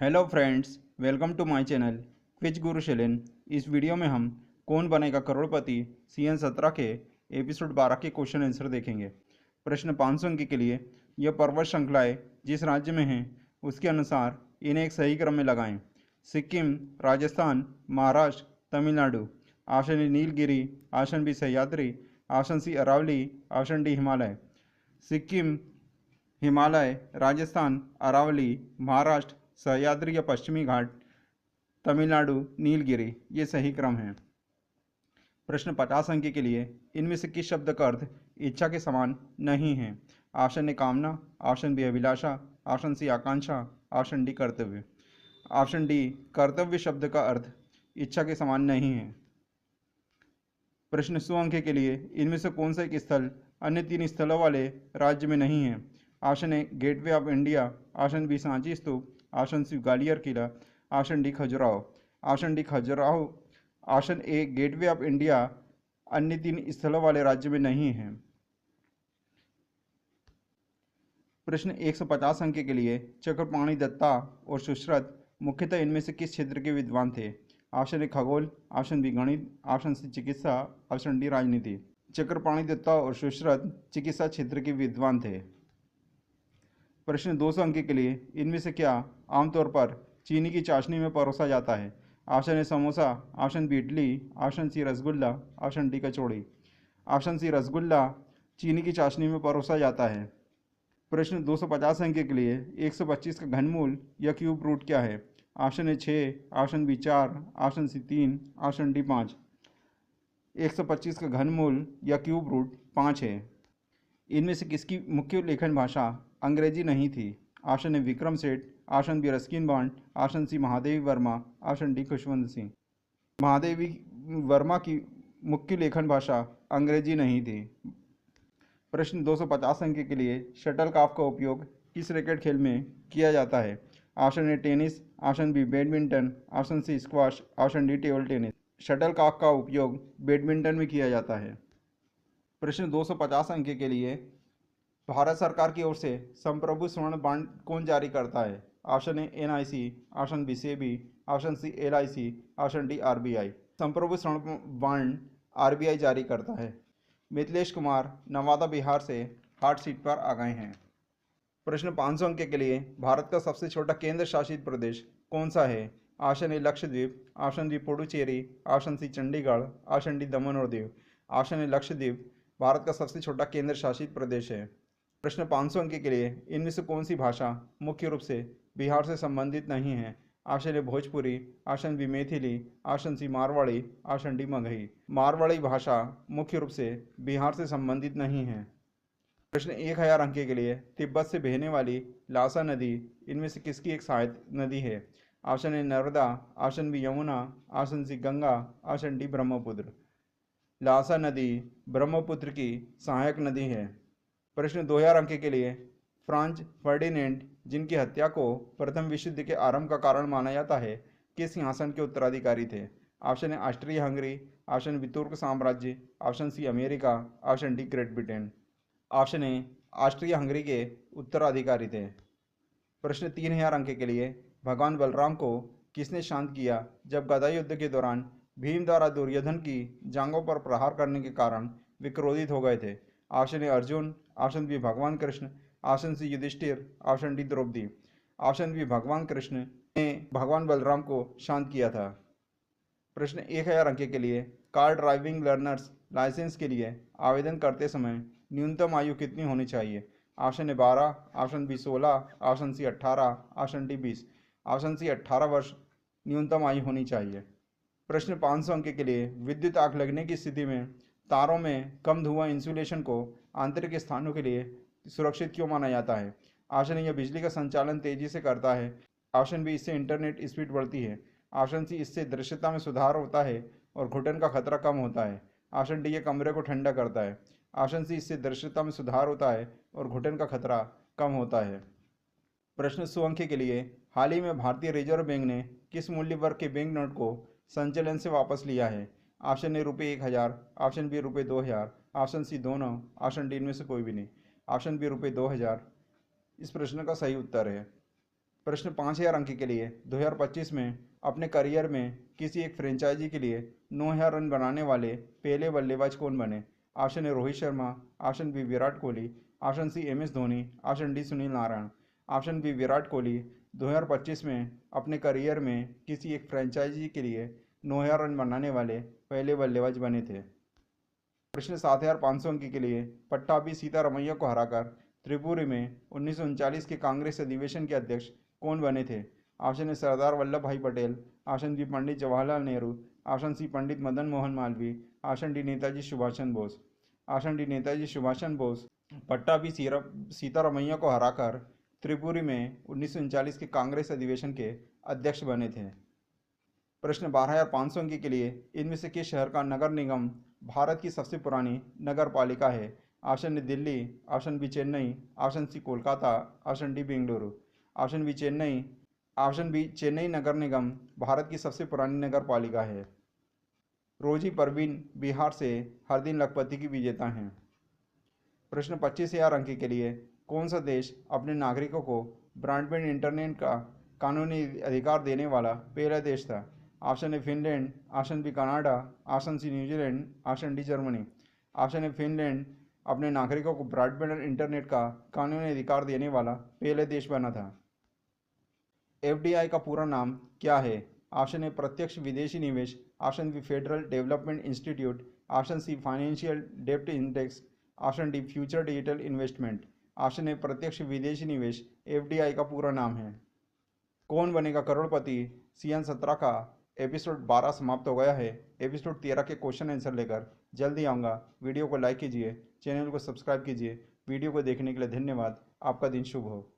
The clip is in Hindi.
Hello friends, welcome to my channel quiz Guru Shailen. इस वीडियो में हम कौन बनेगा करोड़पति सीएन 17 के एपिसोड 12 के क्वेश्चन आंसर देखेंगे। प्रश्न 500 अंक के लिए यह पर्वत श्रृंखलाएं जिस राज्य में हैं उसके अनुसार इन्हें एक सही क्रम में लगाएं। Sikkim, Rajasthan, Maharashtra, Tamil Nadu. Option A Nilgiri, option B Sahyadri, option C Aravalli, option D Himalaya. Sikkim, Himalaya, Rajasthan, Aravalli, Maharashtra, Sahyadri या पश्चिमी घाट, तमिलनाडु, नीलगिरी, ये सही क्रम है। प्रश्न 50 अंक के लिए इनमें से किस शब्द का अर्थ इच्छा के समान नहीं है। ऑप्शन ए कामना, ऑप्शन बी अभिलाषा, ऑप्शन सी आकांक्षा, ऑप्शन डी कर्तव्य। ऑप्शन डी कर्तव्य शब्द का अर्थ इच्छा के समान नहीं है। प्रश्न 100 अंक के लिए इनमें से कौन सा एक स्थल अन्य 3 स्थलों वाले राज्य में नहीं है। Option A Gateway of India, option B Sanchi stupa, option C Gwalior किला, option D Khajuraho. Option D Khajuraho. Option A Gateway of India अन्य 3 स्थलों वाले राज्य में नहीं है। प्रश्न 150 अंक के लिए चक्रपाणि दत्ता और सुश्रुत मुख्यतः इनमें से किस क्षेत्र के विद्वान थे। ऑप्शन ए खगोल, ऑप्शन बी गणित, ऑप्शन सी चिकित्सा, ऑप्शन डी राजनीति। चक्रपाणि दत्ता और सुश्रुत चिकित्सा क्षेत्र के विद्वान थे। प्रश्न 200 अंक के लिए इनमें से क्या आमतौर पर चीनी की चाशनी में परोसा जाता है। Option A samosa, option B idli, option C rasgulla, option D kachori. Option C rasgulla चीनी की चाशनी में परोसा जाता है। प्रश्न 250 अंक के लिए 125 का घनमूल या क्यूब रूट क्या है। Option A 6, option B 4, option C 3, option D 5। 125 का घनमूल या क्यूब रूट 5 है। इनमें से किसकी मुख्य लेखन भाषा अंग्रेजी नहीं थी। Option A Vikram Seth, option B Ruskin Bond, option C Mahadevi Verma, option D Khushwant Singh. Mahadevi Verma की मुख्य लेखन भाषा अंग्रेजी नहीं थी। प्रश्न 250 अंक के लिए शटलकॉक का उपयोग किस रैकेट खेल में किया जाता है। Option A tennis, option B badminton, option C squash, option D table tennis. Shuttlecock का उपयोग बैडमिंटन में किया जाता है। प्रश्न 250 अंक के लिए भारत सरकार की ओर से संप्रभु स्वर्ण बॉन्ड कौन जारी करता है। Option A NIC, option B SEBI, option C LIC, option D RBI. संप्रभु स्वर्ण बॉन्ड आरबीआई जारी करता है। मिथिलेश कुमार नवादा बिहार से हॉट सीट पर आ गए हैं। प्रश्न 500 अंक के लिए भारत का सबसे छोटा केंद्र शासित प्रदेश कौन सा है। Option A Lakshadweep, option B Puducherry, option C Chandigarh, option D Daman और दीव। ऑप्शन ए लक्षद्वीप भारत का सबसे छोटा केंद्र शासित प्रदेश है। प्रश्न 500 अंक के लिए इनमें से कौन सी भाषा मुख्य रूप से बिहार से संबंधित नहीं है। Option A Bhojpuri, option B Maithili, option C Marwari, option D Magahi. Marwari भाषा मुख्य रूप से बिहार से संबंधित नहीं है। प्रश्न 1000 अंक के लिए तिब्बत से बहने वाली लासा नदी इनमें से किसकी एक सहायक नदी है। Option A Narmada, option B Yamuna, option C Ganga, option D Brahmaputra. Lhasa नदी ब्रह्मपुत्र की सहायक नदी है। प्रश्न 2000 अंक के लिए फ्रांज फर्डिनेंड जिनकी हत्या को प्रथम विश्व युद्ध के आरंभ का कारण माना जाता है किस सिंहासन के उत्तराधिकारी थे। Option A Austria Hungary, option B तुर्क साम्राज्य, option C America, option D Great Britain. Option A Austria Hungary के उत्तराधिकारी थे। प्रश्न 3000 अंक के लिए भगवान बलराम को किसने शांत किया जब गदा युद्ध के दौरान भीम द्वारा दुर्योधन की जांघों पर प्रहार करने के कारण वे क्रोधित हो गए थे। Option A Arjun, option B भगवान Krishna, option C Yudhishthir, option D Draupadi. Option B भगवान कृष्ण ने भगवान बलराम को शांत किया था। प्रश्न 1000 अंक के लिए कार ड्राइविंग लर्नर्स लाइसेंस के लिए आवेदन करते समय न्यूनतम आयु कितनी होनी चाहिए। Option A 12, option B 16, option C 18, option D 20। Option C 18 वर्ष न्यूनतम आयु होनी चाहिए। प्रश्न 500 अंक के लिए विद्युत आग लगने की स्थिति में तारों में कम धुआं इंसुलेशन को आंतरिक स्थानों के लिए सुरक्षित क्यों माना जाता है। ऑप्शन ए यह बिजली का संचालन तेजी से करता है, ऑप्शन बी इससे इंटरनेट स्पीड बढ़ती है, ऑप्शन सी इससे दृश्यता में सुधार होता है और घुटन का खतरा कम होता है, ऑप्शन डी ये कमरे को ठंडा करता है, ऑप्शन सी इससे दृश्यता में सुधार होता है और घुटन का खतरा कम होता है। प्रश्न 100 अंक के लिए हाल ही में भारतीय रिजर्व बैंक ने किस मूल्य वर्ग के बैंक नोट को संचलन से वापस लिया है। Option A ₹1000, option B ₹2000, option C दोनों, ऑप्शन डी इनमें से कोई भी नहीं। ऑप्शन बी ₹2000 इस प्रश्न का सही उत्तर है। प्रश्न 5,000 अंक के लिए 2025 में अपने करियर में किसी एक फ्रेंचाइजी के लिए 9,000 रन बनाने वाले पहले बल्लेबाज कौन बने? Option A Rohit Sharma, option B Virat Kohli, option C M S Dhoni, option D Sunil Narine. Option B Virat Kohli 2025 में अपने करियर में किसी एक फ्रेंचाइजी के लिए 9,000 रन बनाने वाले पहले बल्लेबाज बने थे। प्रश्न 7,500 अंक के लिए पट्टाभी सीतारमैया को हराकर त्रिपुरी में 1939 के कांग्रेस अधिवेशन के अध्यक्ष कौन बने थे? ऑप्शन ए सरदार वल्लभ भाई Patel, option B Pandit Jawaharlal Nehru, option C Pandit Madan Mohan Malviya, option D Netaji Subhash Chandra Bose. Option D Netaji Subhash Chandra Bose Pattabhi Sitaramayya को हराकर त्रिपुरी में 1939 के कांग्रेस अधिवेशन के अध्यक्ष बने थे। प्रश्न 12,500 अंक के लिए इनमें से किस शहर का नगर निगम भारत की सबसे पुरानी नगर पालिका है? Option A Delhi, option B Chennai, option C Kolkata, option D Bengaluru. Option B Chennai नगर निगम भारत की सबसे पुरानी नगर पालिका है। रोजी परवीन बिहार से हर दिन लखपति की विजेता हैं। प्रश्न 25,000 अंक के लिए कौन सा देश अपने नागरिकों को ब्रॉडबैंड इंटरनेट का कानूनी अधिकार देने वाला पहला देश था? Option A Finland, option B Canada, option C New Zealand, option D Germany. Option A Finland अपने नागरिकों को ब्रॉडबैंड इंटरनेट का कानूनी अधिकार देने वाला पहले देश बना था। एफडीआई का पूरा नाम क्या है? ऑप्शन ए प्रत्यक्ष विदेशी निवेश, option B federal development institute, option C financial डेप्ट index, option D future digital investment. Option A प्रत्यक्ष विदेशी निवेश एफडीआई का पूरा नाम है। कौन बनेगा करोड़पति सीजन 17 का एपिसोड 12 समाप्त हो गया है। एपिसोड 13 के क्वेश्चन आंसर लेकर जल्दी आऊँगा। वीडियो को लाइक कीजिए, चैनल को सब्सक्राइब कीजिए। वीडियो को देखने के लिए धन्यवाद। आपका दिन शुभ हो।